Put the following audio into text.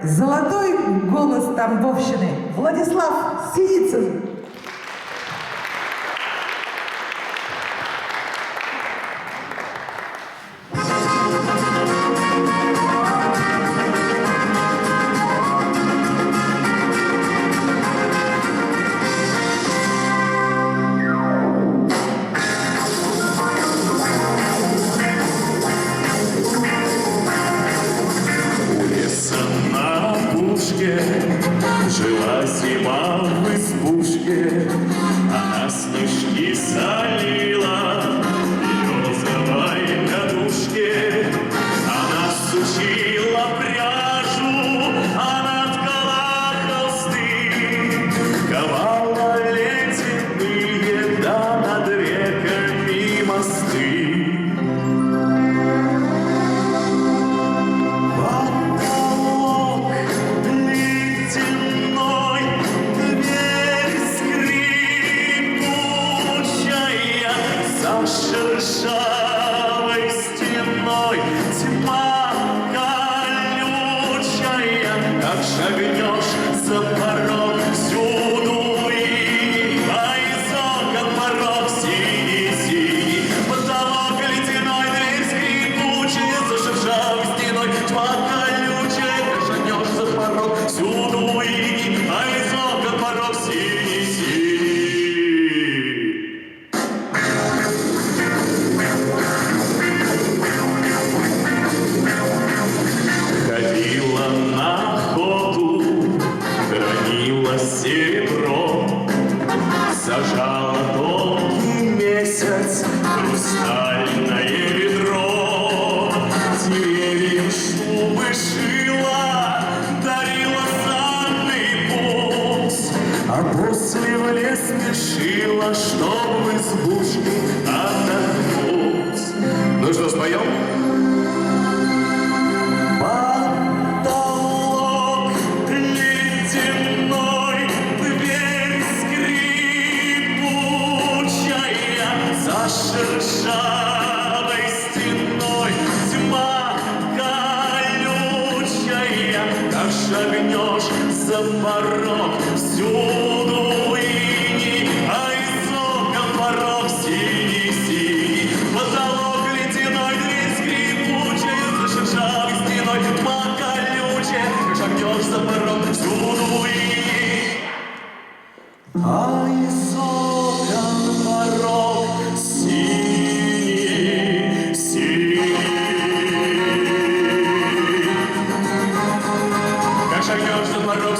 Золотой голос Тамбовщины Владислав Синицын. Жила зима в избушке, она снежки солила в березовой кадушке. Она сучила пряжу, она ткала холсты, ковала ледяные, да над реками мосты. Шершавой стеной тьма колючая, как шагнешь за порог всюду и а из окон порог синий-синий, потолок ледяной, дверь скрипучая, за шершавой стеной тьма колючая, как шагнешь за порог всюду и а из окон порог синий-синий. Ходила на охоту, хранила серебро, сажала долгий месяц хрустальное ведро, деревьям шубы шила, дарила санный путь, а после в лес спешила, чтоб в избушке отдохнуть. Ну что, споем? Шершавой стеной тьма колючая, как шагнешь за порог всюду иней, а из окон порог синий-синий, потолок ледяной, дверь скрипучая, за шершавой стеной тьма колючая, как шагнешь за порог всюду иней, а из окон порог как шагнешь за порог.